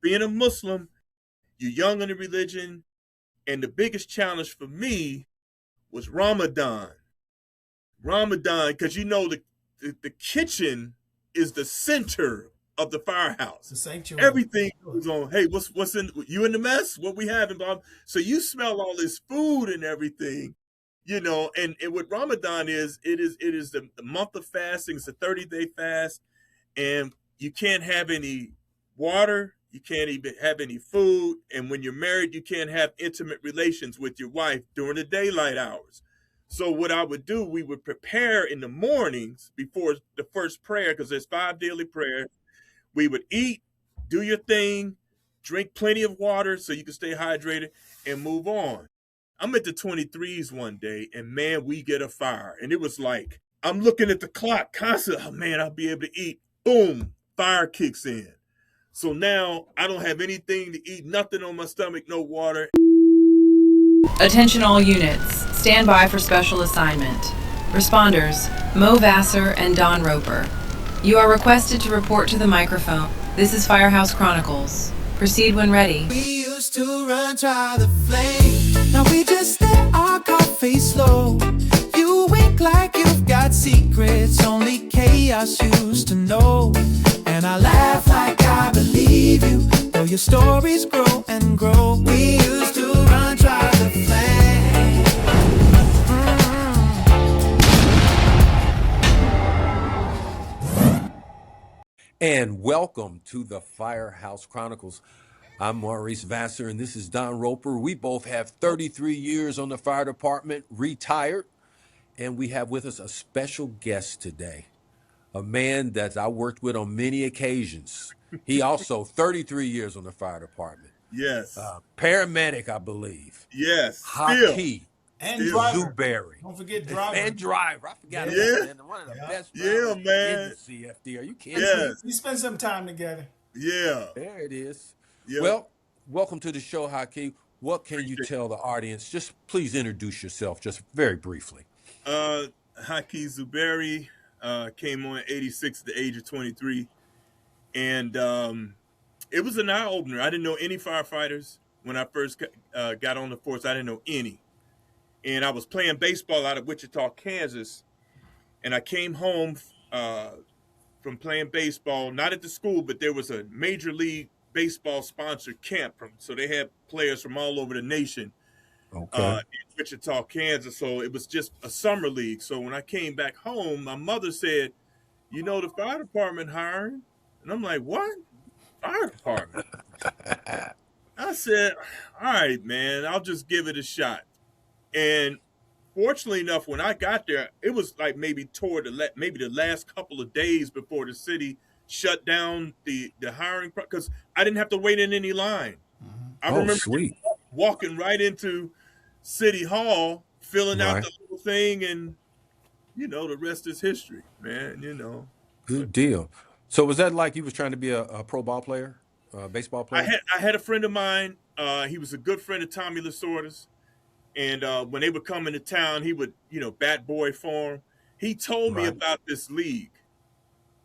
being a Muslim, you're young in the religion, and the biggest challenge for me was Ramadan. Ramadan, because the kitchen is the center of the firehouse. The sanctuary. Everything goes on. Hey, what's in you in the mess? What we having, Bob? So you smell all this food and everything, and what Ramadan is, it is the month of fasting. It's a 30-day fast, and you can't have any water, you can't even have any food, and when you're married, you can't have intimate relations with your wife during the daylight hours. So what I would do, we would prepare in the mornings before the first prayer, because there's 5 daily prayers. We would eat, do your thing, drink plenty of water so you can stay hydrated, and move on. I'm at the 23s one day, and man, we get a fire. And it was like, I'm looking at the clock constantly. Oh man, I'll be able to eat. Boom, fire kicks in. So now I don't have anything to eat, nothing on my stomach, no water. Attention all units. Stand by for special assignment. Responders, Mo Vassar and Don Roper. You are requested to report to the microphone. This is Firehouse Chronicles. Proceed when ready. We used to run, try the flame. Now we just let our coffee slow. You wink like you've got secrets only chaos used to know. And I laugh like I believe you, though your stories grow and grow. We used to run, try the flame. And welcome to the Firehouse Chronicles. I'm Maurice Vassar, and this is Don Roper. We both have 33 years on the fire department, retired, and we have with us a special guest today, a man that I worked with on many occasions. He also 33 years on the fire department. Yes. Paramedic, I believe. Yes. Haki Zuberi. Zuberi. Don't forget driver. And driver. I forgot about that. One of the best drivers man. in the CFD. Are you kidding me? We spent some time together. Yeah. There it is. Yep. Well, welcome to the show, Haki. What can you tell the audience? Just please introduce yourself just very briefly. Haki Zuberi came on at 86 at the age of 23. And it was an eye-opener. I didn't know any firefighters when I first got on the force. I didn't know any. And I was playing baseball out of Wichita, Kansas. And I came home from playing baseball, not at the school, but there was a major league baseball sponsored camp. So they had players from all over the nation in Wichita, Kansas. So it was just a summer league. So when I came back home, my mother said, the fire department hiring. And I'm like, what? Fire department? I said, all right, man, I'll just give it a shot. And fortunately enough, when I got there, it was like maybe the last couple of days before the city shut down the hiring, because I didn't have to wait in any line. I remember walking right into City Hall, filling out the little thing, and the rest is history, man. Good deal. So was that like you was trying to be a pro ball player, baseball player? I had a friend of mine. He was a good friend of Tommy Lasorda's. And when they would come into town, he would, bat boy for him. He told me about this league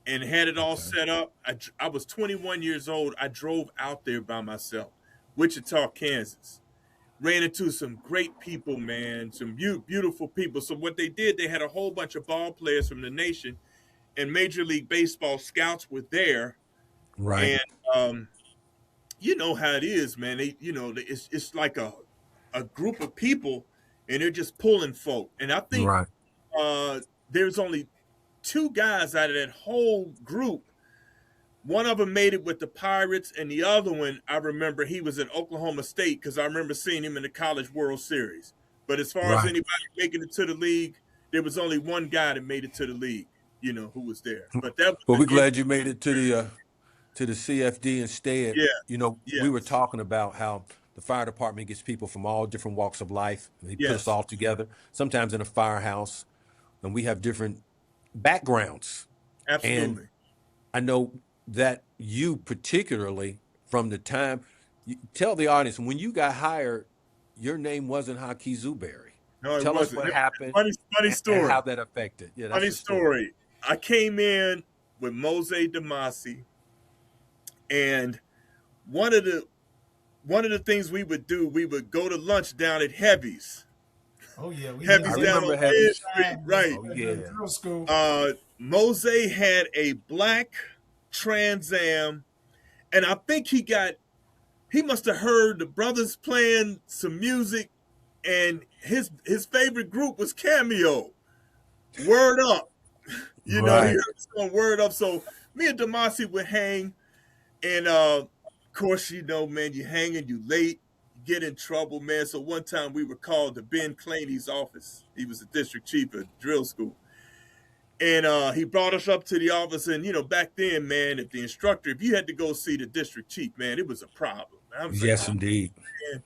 and had it all set up. I was 21 years old. I drove out there by myself, Wichita, Kansas. Ran into some great people, man, some beautiful people. So what they did, they had a whole bunch of ball players from the nation, and Major League Baseball scouts were there. Right. And you know how it is, man. It's like a group of people, and they're just pulling folk. And I think there's only 2 guys out of that whole group. One of them made it with the Pirates, and the other one, I remember he was in Oklahoma State, because I remember seeing him in the College World Series. But as far as anybody making it to the league, there was only one guy that made it to the league, who was there. But we're glad you made it to the CFD instead. Yeah. We were talking about how the fire department gets people from all different walks of life. They put us all together, sometimes in a firehouse, and we have different backgrounds. Absolutely. And I know that you particularly, from the time, tell the audience, when you got hired, your name wasn't Haki Zuberi. No, tell us what happened. Funny story. And how that affected. Yeah, funny story. I came in with Mose DeMasi, and one of the things we would do, we would go to lunch down at Heavy's. Oh yeah, we Heavy's I did down remember on that Main Heavy's. Street, time right? Oh, at yeah. the drill school. Mose had a black Trans Am, and I think he must have heard the brothers playing some music, and his favorite group was Cameo. Word Up. You know, he Right. heard the song Word Up. So me and Demasi would hang, and of course, you know, man, you hanging, you late, you get in trouble, man. So one time we were called to Ben Claney's office. He was the district chief of drill school. And he brought us up to the office, and you know, back then, man, if you had to go see the district chief, man, it was a problem. I was like, Yes, oh, indeed. man,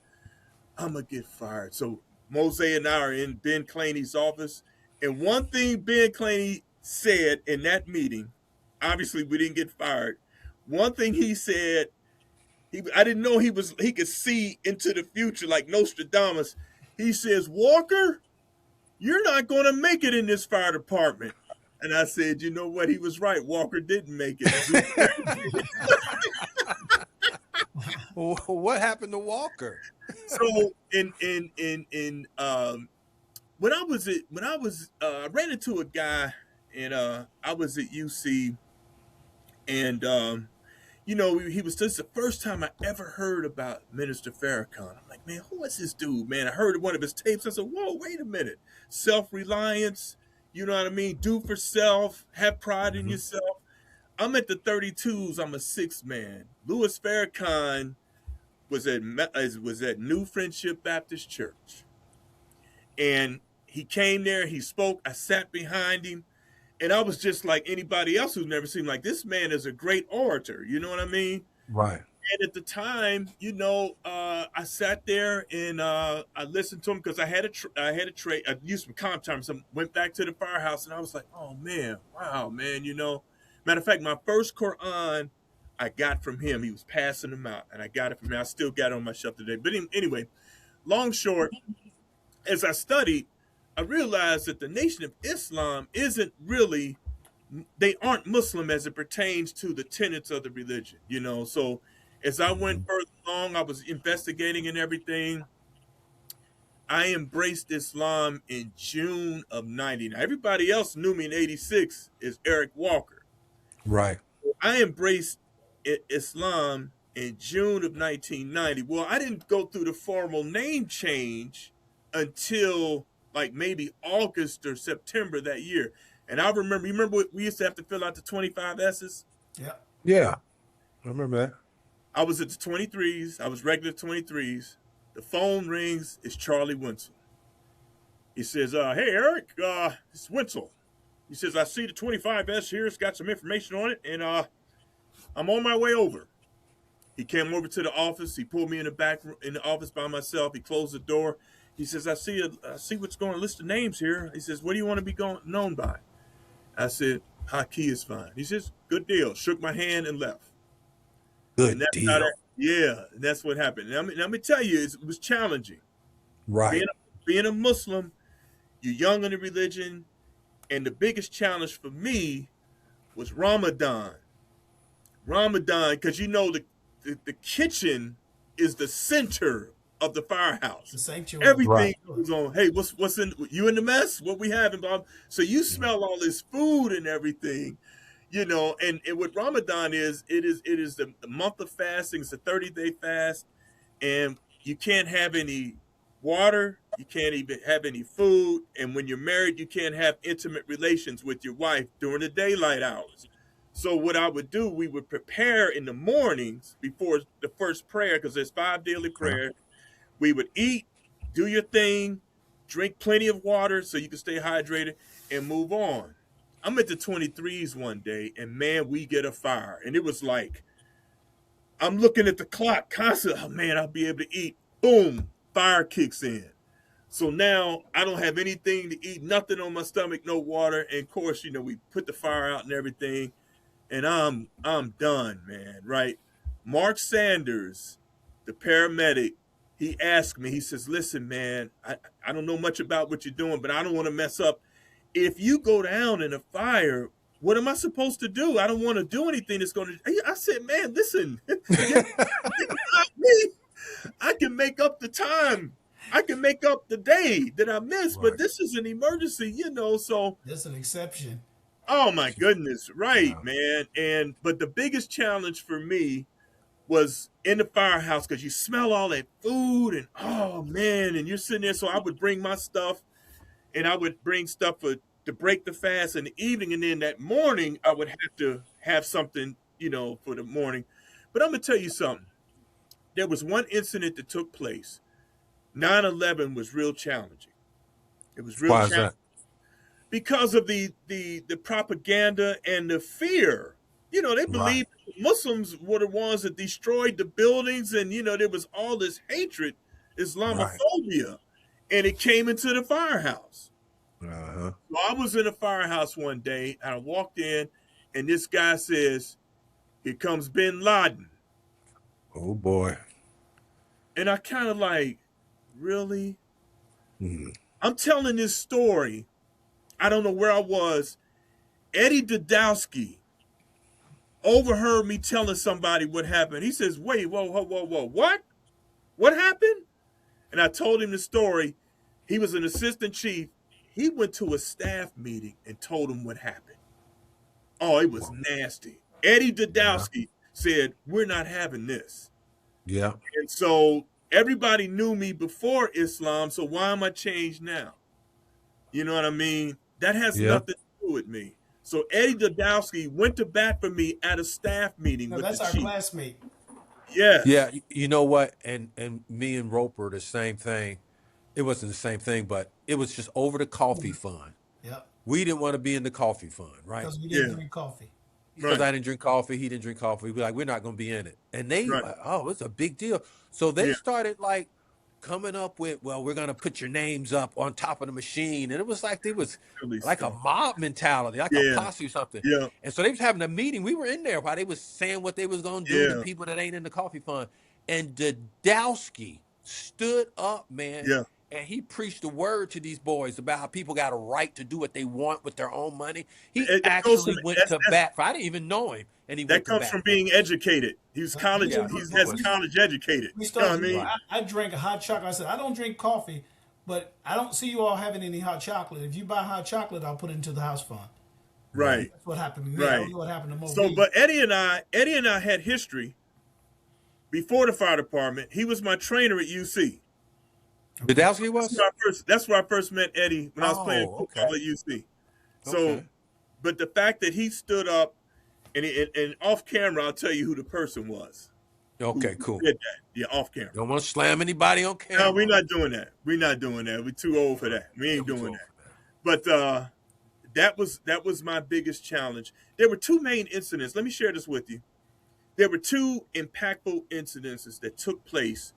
I'm gonna get fired. So Mose and I are in Ben Claney's office, and one thing Ben Claney said in that meeting, obviously we didn't get fired. One thing he said, I didn't know he could see into the future like Nostradamus. He says, Walker, you're not gonna make it in this fire department. And I said, you know what? He was right. Walker didn't make it. What happened to Walker? So when I ran into a guy, and I was at UC, and you know, he was just the first time I ever heard about Minister Farrakhan. I'm like, man, who is this dude, man? I heard one of his tapes. I said, whoa, wait a minute. Self-reliance, you know what I mean? Do for self, have pride in yourself. I'm at the 32s. I'm a sixth man. Louis Farrakhan was at New Friendship Baptist Church. And he came there, he spoke, I sat behind him, and I was just like anybody else who's never seen, like, this man is a great orator, you know what I mean? Right. And at the time, you know, I sat there and I listened to him because I had a trade. I used some comp time, so I went back to the firehouse, and I was like, oh man, wow, man, you know. Matter of fact, my first Quran I got from him. He was passing them out, and I got it from him. I still got it on my shelf today. But anyway, long short, as I studied, I realized that the Nation of Islam they aren't Muslim as it pertains to the tenets of the religion, you know. So as I went further along, I was investigating and everything. I embraced Islam in June of 90. Now, everybody else knew me in 86 as Eric Walker. Right. I embraced Islam in June of 1990. Well, I didn't go through the formal name change until like maybe August or September that year. And I remember we used to have to fill out the 25 S's? Yeah. Yeah. I remember that. I was at the 23s. I was regular 23s. The phone rings. It's Charlie Winsel. He says, hey, Eric, it's Winsel. He says, I see the 25S here. It's got some information on it, and I'm on my way over. He came over to the office. He pulled me in the office by myself. He closed the door. He says, I see what's going on, a list of names here. He says, what do you want to be known by? I said, Haki is fine. He says, good deal. Shook my hand and left. Good And that's deal. that's what happened. And let me tell you, it was challenging. Right. Being a Muslim, you're young in the religion, and the biggest challenge for me was Ramadan. Because you know the kitchen is the center of the firehouse. The sanctuary. Everything Right. goes on. Hey, what's in you in the mess? What we having, Bob? So you smell all this food and everything, you know. And what Ramadan is the month of fasting. It's a 30-day fast, and you can't have any water. You can't even have any food. And when you're married, you can't have intimate relations with your wife during the daylight hours. So what I would do, we would prepare in the mornings before the first prayer, because there's 5 daily prayers. We would eat, do your thing, drink plenty of water so you can stay hydrated, and move on. I'm at the 23s one day, and man, we get a fire. And it was like, I'm looking at the clock constantly. Oh man, I'll be able to eat. Boom, fire kicks in. So now I don't have anything to eat, nothing on my stomach, no water. And of course, you know, we put the fire out and everything. And I'm done, man, right? Mark Sanders, the paramedic, he asked me, he says, listen, man, I don't know much about what you're doing, but I don't want to mess up. If you go down in a fire, what am I supposed to do? I don't want to do anything that's going to. I said, man, listen, you got me. I can make up the time. I can make up the day that I missed, but Right. this is an emergency, So, That's an exception. oh my goodness, right, Yeah. man. But the biggest challenge for me was in the firehouse because you smell all that food and oh man, and you're sitting there. So I would bring my stuff, and I would bring stuff to break the fast in the evening, and then that morning I would have to have something, for the morning. But I'm gonna tell you something. There was one incident that took place. 9/11 was real challenging. It was real Why is that? challenging because of the propaganda and the fear. They Right. believed Muslims were the ones that destroyed the buildings, and there was all this hatred, Right. Islamophobia, and it came into the firehouse. Uh-huh. So I was in a firehouse one day, and I walked in, and this guy says, "Here comes Bin Laden," Oh boy. and I kind of like, really? Hmm. I'm telling this story. I don't know where I was. Eddie Dudowski overheard me telling somebody what happened. He says, "Wait, whoa, whoa, whoa, whoa, what? What happened?" And I told him the story. He was an assistant chief. He went to a staff meeting and told him what happened. Oh, it was nasty. Eddie Yeah. Dudowski said, "We're not having this." Yeah. And so everybody knew me before Islam, so why am I changed now? You know what I mean? That has Yeah. nothing to do with me. So Eddie Dudowski went to bat for me at a staff meeting No, with the that's our chief. classmate. Yes. Yeah. You know what? And me and Roper, the same thing. It wasn't the same thing, but it was just over the coffee fund. Yep. We didn't want to be in the coffee fund, right? Because we didn't Yeah. drink coffee. Because Right. I didn't drink coffee, he didn't drink coffee. We're like, we're not going to be in it. And they, Right. oh, it's a big deal. So they Yeah. started like coming up with, well, we're going to put your names up on top of the machine. And it was like, it was Silly like a stuff. mob mentality, like a Yeah. posse or something. Yeah. And so they was having a meeting. We were in there while they was saying what they was going to do to Yeah. people that ain't in the coffee fund. And Dadowski stood up, man, Yeah. and he preached the word to these boys about how people got a right to do what they want with their own money. He It goes from actually went to bat for. I didn't even know him, and he that went to comes bat from for. being educated. He's college. Yeah, He's of has course. college educated. We You know what I started. mean? Right. I drank a hot chocolate. I said I don't drink coffee, but I don't see you all having any hot chocolate. If you buy hot chocolate, I'll put it into the house fund. Right. That's what happened to me. I Right. don't know what happened to Mo. So, B. but Eddie and I had history before the fire department. He was my trainer at UC. Dadowski was? That's where I first met Eddie when I was playing Oh, football okay. at UC. So, Okay. but the fact that he stood up and off camera, I'll tell you who the person was. Okay, Who cool. did that? Yeah, off camera. Don't want to slam anybody on camera. No, we're not doing that. We're not doing that. We're too old for that. We ain't Yeah, we doing too that. old for that. But that was my biggest challenge. There were two main incidents. Let me share this with you. There were two impactful incidences that took place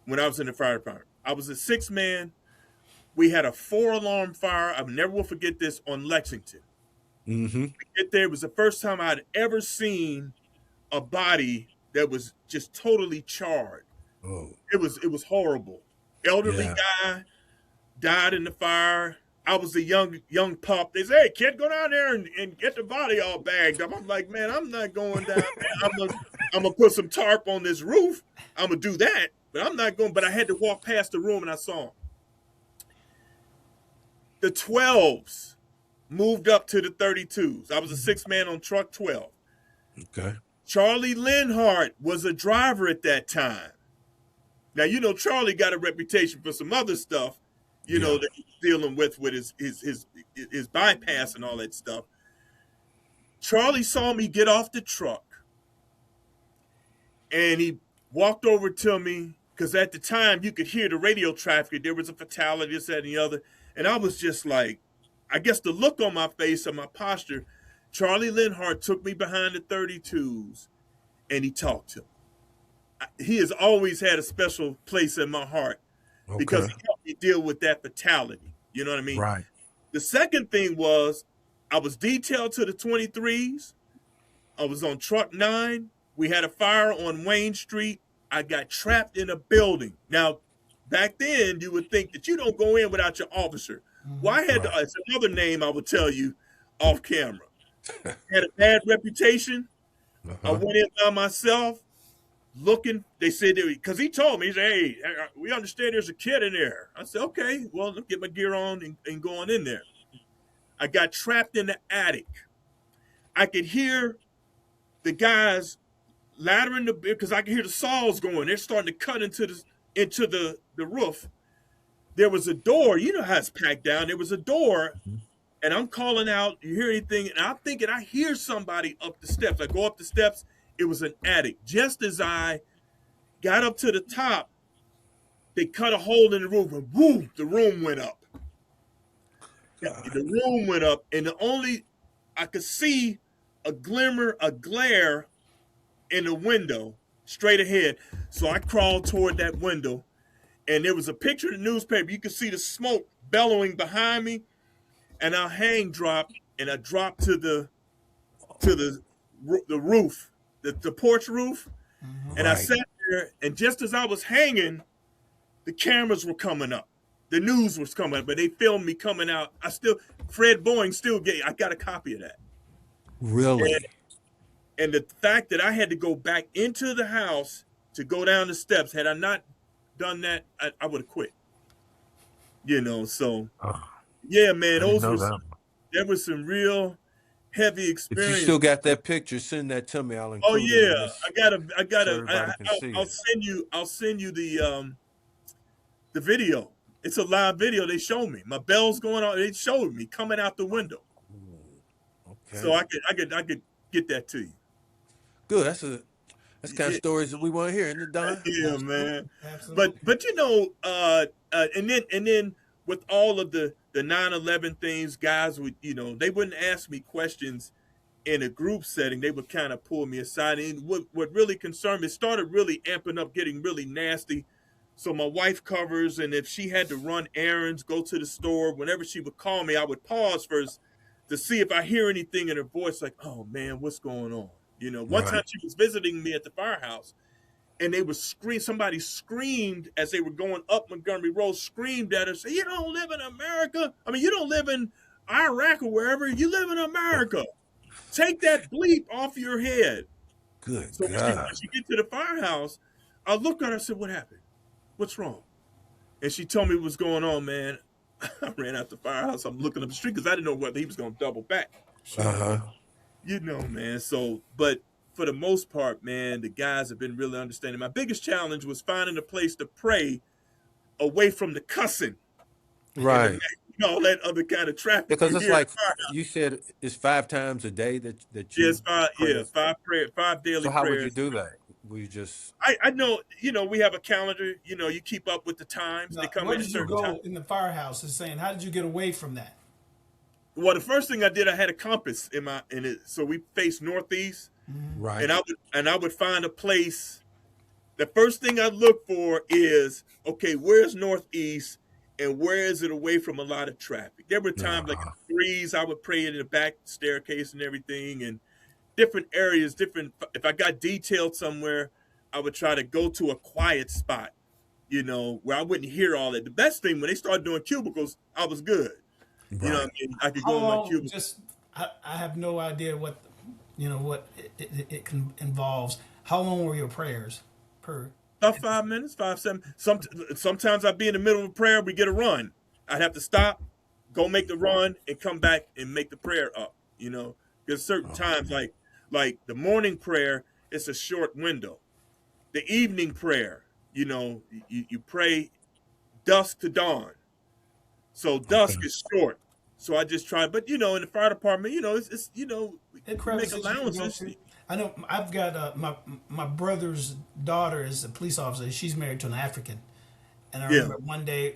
when I was in the fire department. I was a 6-man. We had a 4-alarm fire. I never will forget this on Lexington. Mm-hmm. It was the first time I'd ever seen a body that was just totally charred. Oh, It was horrible. Elderly yeah. guy died in the fire. I was a young pup. They say, "Hey, kid, go down there and get the body all bagged up." I'm like, "Man, I'm not going down there. I'm gonna put some tarp on this roof. I'm gonna do that, but I'm not going." But I had to walk past the room and I saw him. The 12s moved up to the 32s. I was a 6-man on truck 12. Okay. Charlie Linhart was a driver at that time. Now, Charlie got a reputation for some other stuff, Yeah. that he's dealing with his bypass and all that stuff. Charlie saw me get off the truck, and he walked over to me, because at the time you could hear the radio traffic. There was a fatality, this, that, and the other. And I was just like, I guess the look on my face and my posture, Charlie Linhart took me behind the 32s, and he talked to me. He has always had a special place in my heart because Okay. he helped me deal with that fatality. You know what I mean? Right. The second thing was I was detailed to the 23s. I was on truck 9. We had a fire on Wayne Street. I got trapped in a building. Now, back then, you would think that you don't go in without your officer. Well, I had Right. it's another name I would tell you off camera. Had a bad reputation. I Uh-huh. went in by myself looking. They said, because he told me, he said, hey, we understand there's a kid in there. I said, okay, well, let's get my gear on and go on in there. I got trapped in the attic. I could hear the guys laddering the because I could hear the saws going. They're starting to cut into the roof. There was a door. You know how it's packed down. There was a door, and I'm calling out. You hear anything? And I'm thinking I hear somebody up the steps. I go up the steps. It was an attic. Just as I got up to the top, they cut a hole in the roof, and boom, the room went up. The room went up, and the only I could see a glimmer, a glare in the window straight ahead. So I crawled toward that window, and there was a picture in the newspaper. You could see the smoke bellowing behind me, and I hang dropped, and I dropped to the roof, the porch roof, and I Right. sat there. And just as I was hanging, the cameras were coming up. The news was coming up, but they filmed me coming out. Fred Boeing still I got a copy of that. And, Really? and the fact that I had to go back into the house to go down the steps, had I not done that, I would have quit. So Oh, yeah, man, I didn't know that. there was some real heavy If you experience. still got that picture, send that to me. I'll Oh include it yeah, in this I so gotta, everybody can see it. I'll send you the video. It's a live video. They showed me my bells going on. They showed me coming out the window, so Okay. I could get that to you. Good. That's the kind of Yeah, stories that we want to hear, isn't it, Don? yeah, Absolutely. man. But Absolutely. but and then with all of the 9/11 things, guys would they wouldn't ask me questions in a group setting. They would kind of pull me aside. And what really concerned me, it started really amping up, getting really nasty. So my wife covers, and if she had to run errands, go to the store, whenever she would call me, I would pause first to see if I hear anything in her voice, like, "Oh man, what's going on?" One time Right. she was visiting me at the firehouse, and they were scream. Somebody screamed as they were going up Montgomery Road, screamed at her, say, "You don't live in America. I mean, you don't live in Iraq or wherever. You live in America. Take that bleep off your head." Good So when God. she get to the firehouse, I looked at her and said, "What happened? What's wrong?" And she told me what's going on, man. I ran out the firehouse. I'm looking up the street because I didn't know whether he was going to double back. Sure. Uh-huh. Man. So, but for the most part, man, the guys have been really understanding. My biggest challenge was finding a place to pray away from the cussing and Right. all that other kind of traffic Because you it's hear. like you said it's 5 times a day that Yes, you five, pray. five So daily how would you prayers. do that? Will you just I know, we have a calendar. You keep up with the times. They Now, come where in a did you certain time. go in the firehouse? Is saying, how did you get away from that? Well, the first thing I did, I had a compass in it, so we faced northeast, right? and I would find a place. The first thing I look for is, okay, where's northeast, and where is it away from a lot of traffic? There were times like in Uh-huh. the threes, I would pray in the back staircase and everything, and different areas, different. If I got detailed somewhere, I would try to go to a quiet spot, where I wouldn't hear all that. The best thing when they started doing cubicles, I was good. You know what Right. I mean? I could How go in my long? cubicle. I have no idea what it involves. How long were your prayers per? About 5 minutes, 5, 7. Sometimes I'd be in the middle of a prayer. We get a run. I'd have to stop, go make the run, and come back and make the prayer up. There's certain times Okay. like the morning prayer. It's a short window. The evening prayer, you pray dusk to dawn. So Okay. dusk is short. So I just try, but in the fire department, It we make crevices you can go allowances. to. I know I've got my brother's daughter is a police officer. She's married to an African, and I Yeah, remember one day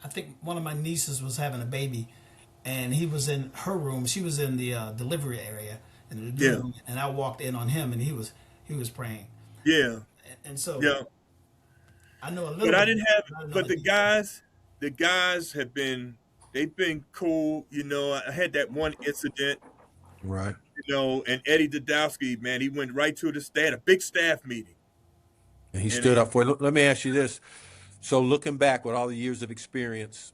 I think one of my nieces was having a baby, and he was in her room. She was in the delivery area in the yeah, delivery room, and I walked in on him, and he was praying, yeah, and so yeah. I know a But little I bit. didn't have. I don't know But the the details. guys they've been cool. I had that one incident. Right. And Eddie Dudowski, man, he went right to they had a big staff meeting, And he and stood up for it. Let me ask you this. So looking back with all the years of experience,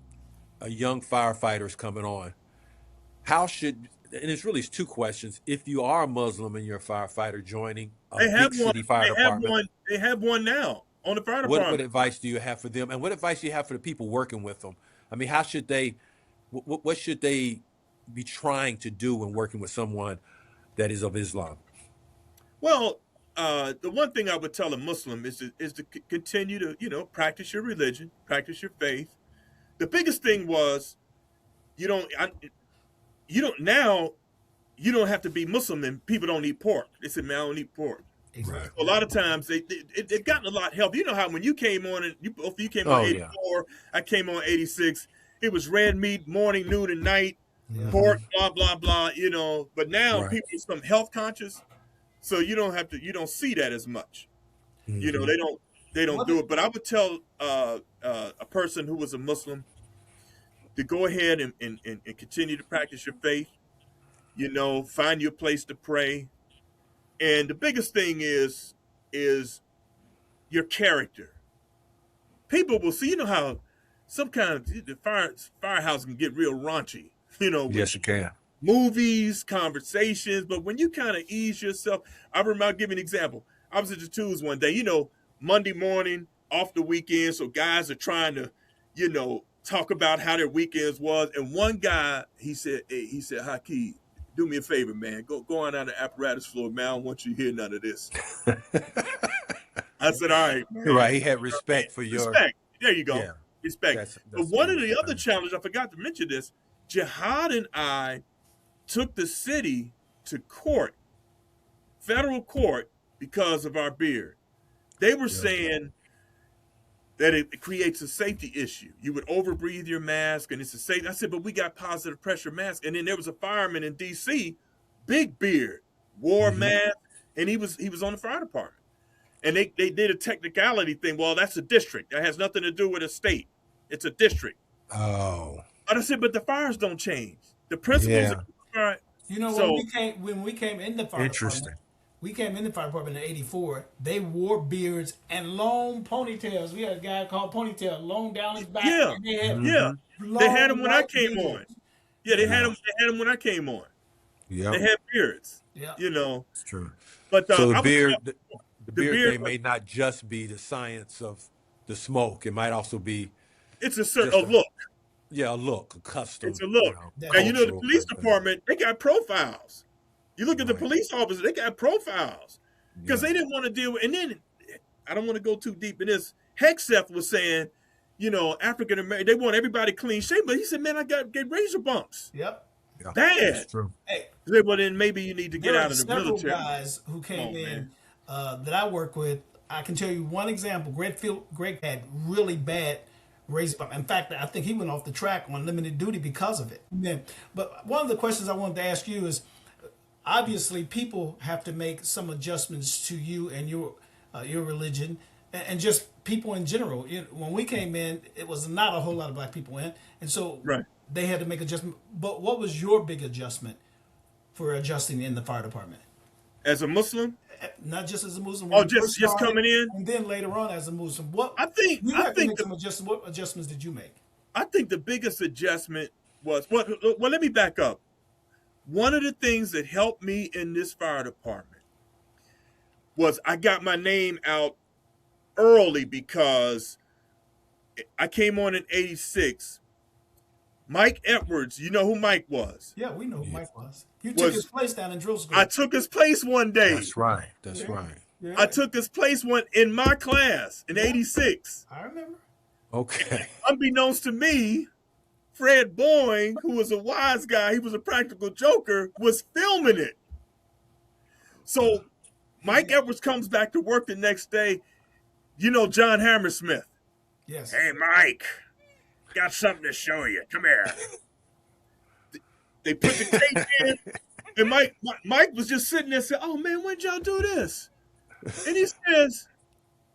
a young firefighter is coming on. How should and it's really two questions. If you are a Muslim and you're a firefighter joining a They have big one. city fire They have department, one. They have one now on the fire what department. advice do you have for them, and what advice do you have for the people working with them? I mean, how should they, what should they be trying to do when working with someone that is of Islam? Well, the one thing I would tell a Muslim is to continue to practice your religion, practice your faith. The biggest thing was you don't I, you don't now you don't have to be Muslim and people don't eat pork. They said, man, I don't eat pork. Exactly. A lot of times they've gotten a lot healthy. You know how when you came on and both of you came Oh, on yeah. 84, I came on 86. It was red meat morning, noon, and night, Yeah. pork, blah blah blah. But now Right. people become health conscious, so you don't see that as much. Mhm. They don't What do is- it. But I would tell a person who was a Muslim to go ahead and continue to practice your faith. Find your place to pray. And the biggest thing is your character. People will see, how some kind of the firehouse can get real raunchy, with Yes, you can. movies, conversations. But when you kind of ease yourself, I remember, I'll give you an example. I was at the Tools one day, Monday morning, off the weekend. So guys are trying to, talk about how their weekends was. And one guy, he said, Haki, do me a favor, man. Go on down the apparatus floor, man. I don't want you to hear none of this. I said, all right, man. Right. He had respect for your. Respect. There you go. Yeah. Respect. That's But one of the beautiful other thing. challenges, I forgot to mention this, Jihad and I took the city to court, federal court, because of our beard. They were saying that it creates a safety issue. You would overbreathe your mask, and it's a safety. I said, but we got positive pressure masks. And then there was a fireman in D.C., big beard, wore a mask, and he was on the fire department. And they did a technicality thing. Well, that's a district. That has nothing to do with a state. It's a district. Oh. But I said, but the fires don't change. The principles of the fire. When we came in the fire Interesting. department, we came in the fire department in '84. They wore beards and long ponytails. We had a guy called Ponytail, long down his back. Yeah, And they had yeah. They had them when I long came white on. beards. Yeah, they had them when I came on. Yeah. They had beards. Yeah. It's true. But So I the would beard, tell- the beard beard thing may not just be the science of the smoke. It might also be it's a certain just look. a look, a custom. It's a look. Yeah. And the cultural police thing. department, they got profiles. You look at the Right. police officers, they got profiles. Because Yeah. they didn't want to deal with, and then I don't want to go too deep in this. Hegseth was saying, African American, they want everybody clean shaven, but he said, man, I get razor bumps. Yep. Yeah, Bad. that's true. Hey, He said, well, then maybe you need to get there out are of the several military. guys who came on, in that I work with. I can tell you one example. Greg had really bad razor bump. In fact, I think he went off the track on limited duty because of it. Yeah. But one of the questions I wanted to ask you is, obviously, people have to make some adjustments to you and your religion, and just people in general. When we came in, it was not a whole lot of black people in, and so Right. they had to make adjustment. But what was your big adjustment for adjusting in the fire department? As a Muslim, Not just as a Muslim. Oh, when you just first started, coming in? and then later on as a Muslim. What I think you had to make the- some adjustments. What adjustments did you make? I think the biggest adjustment was, well, let me back up. One of the things that helped me in this fire department was I got my name out early because I came on in 86. Mike Edwards, you know who Mike was? Yeah, we know who Mike was. You Was- took his place down in drill school. I took his place one day. That's right. That's right. Yeah, I took his place in my class in 86. I remember. Okay. Unbeknownst to me, Fred Boeing, who was a wise guy, he was a practical joker, was filming it. So Mike Edwards comes back to work the next day. John Hammersmith. Yes. Hey, Mike, got something to show you. Come here. They put the tape in, and Mike was just sitting there saying, oh, man, when did y'all do this? And he says,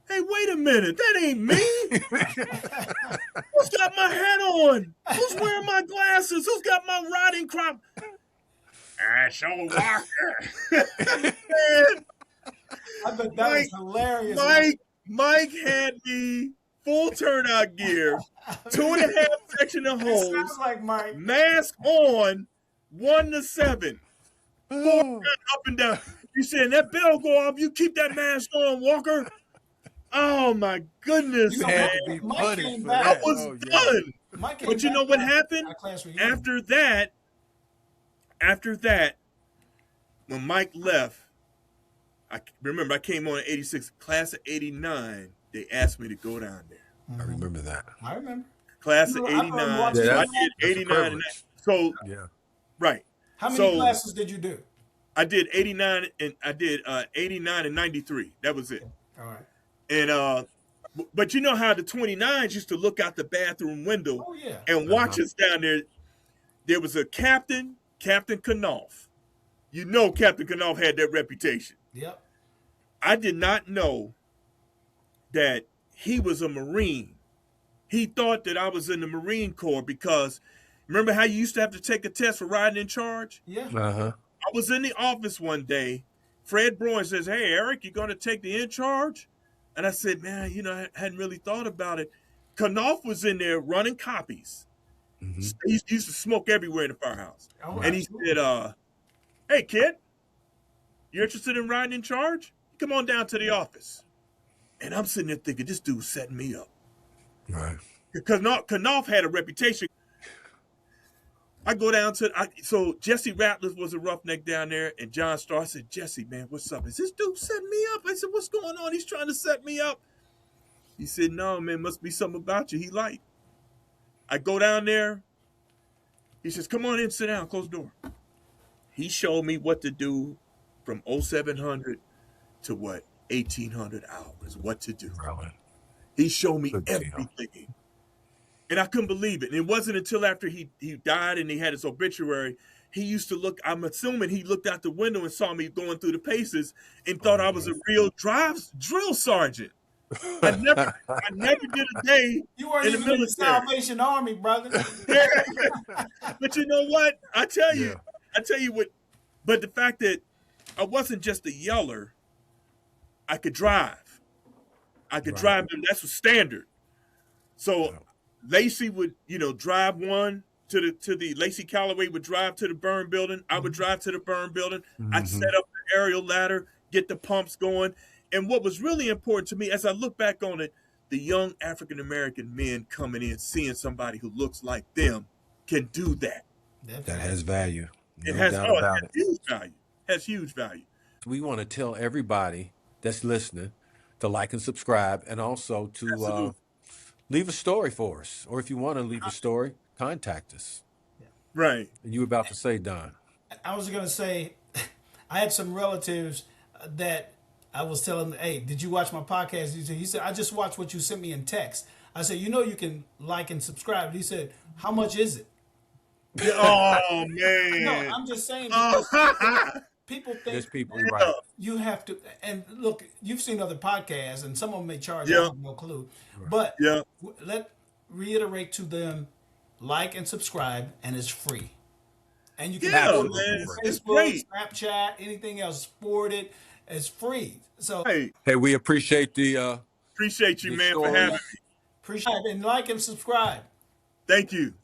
hey, wait a minute, that ain't me. Who's got my hat on? Who's wearing my glasses? Who's got my riding crop? That's old Walker. Man, I bet that was hilarious. Mike had me full turnout gear, 2.5 section of It hose, sounds like Mike. mask on, 1-7, 4 up and down. You saying that bell go off? You keep that mask on, Walker. Oh my goodness, You man! had to be Mike punished came for back. I that. was Oh, yeah. done. Mike came But you back know what to happened our class reunion. after that, when Mike left, I remember I came on in '86, class of '89. They asked me to go down there. I remember that. I remember. Class You of know, I '89. watched So you I in did That's a 89 and privilege. so Yeah. right. How many So classes did you do? I did 89 and I did 89 and 93. That was it. All right. And but you know how the 29s used to look out the bathroom window Oh yeah. and watch us down there. There was a captain, Captain Knopf. You know Captain Knopf had that reputation. Yep. I did not know that he was a Marine. He thought that I was in the Marine Corps because remember how you used to have to take a test for riding in charge? Yeah. Uh-huh. I was in the office one day. Fred Brown says, "Hey, Eric, you going to take the in charge?" And I said, "Man, you know, I hadn't really thought about it." Knopf was in there running copies. Mm-hmm. He used to smoke everywhere in the firehouse. All right. And he said, "Hey, kid, you interested in riding in charge? Come on down to the office." And I'm sitting there thinking, this dude's setting me up. Right. Because Knopf had a reputation. I go down so Jesse Ratliff was a roughneck down there, and John Starr. I said, "Jesse, man, what's up? Is this dude setting me up?" I said, "What's going on? He's trying to set me up." He said, "No, man, must be something about you he liked." I go down there. He says, "Come on in, sit down, close the door." He showed me what to do from 0700 to 1800 hours, what to do. Really? He showed me Good deal. everything. And I couldn't believe it. And it wasn't until after he died and he had his obituary, he used to look, I'm assuming he looked out the window and saw me going through the paces and thought I was a real drill sergeant. I never did a day You weren't in the even in the military. Salvation Army, brother. But you know what? I tell you Yeah. what, but the fact that I wasn't just a yeller, I could drive. I could drive them. That's a standard. So Lacey would, drive one to the Lacey Calloway would drive to the burn building. I would drive to the burn building. I'd set up the aerial ladder, get the pumps going. And what was really important to me, as I look back on it, the young African-American men coming in, seeing somebody who looks like them can do that. That has value. No It has, doubt it about has it. huge value. Has huge value. We want to tell everybody that's listening to like and subscribe, and also to Absolutely. leave a story for us. Or if you want to leave a story, contact us. Right. And you were about to say, Don. I was going to say, I had some relatives that I was telling them, "Hey, did you watch my podcast?" He said, "I just watched what you sent me in text." I said, "You can like and subscribe." He said, "How much is it?" Oh No, man. I'm just saying Oh, because people There's think people, right? you have to. And look, you've seen other podcasts, and some of them may charge. I Yeah. have no clue. But Yeah. let reiterate to them, like and subscribe, and it's free. And you can Yeah, support Absolutely it man. on It's Facebook, great. Snapchat, anything else. Support it. It's free. So Hey, Hey, we appreciate the appreciate you, man, for stories. having me. appreciate it and like and subscribe. Thank you.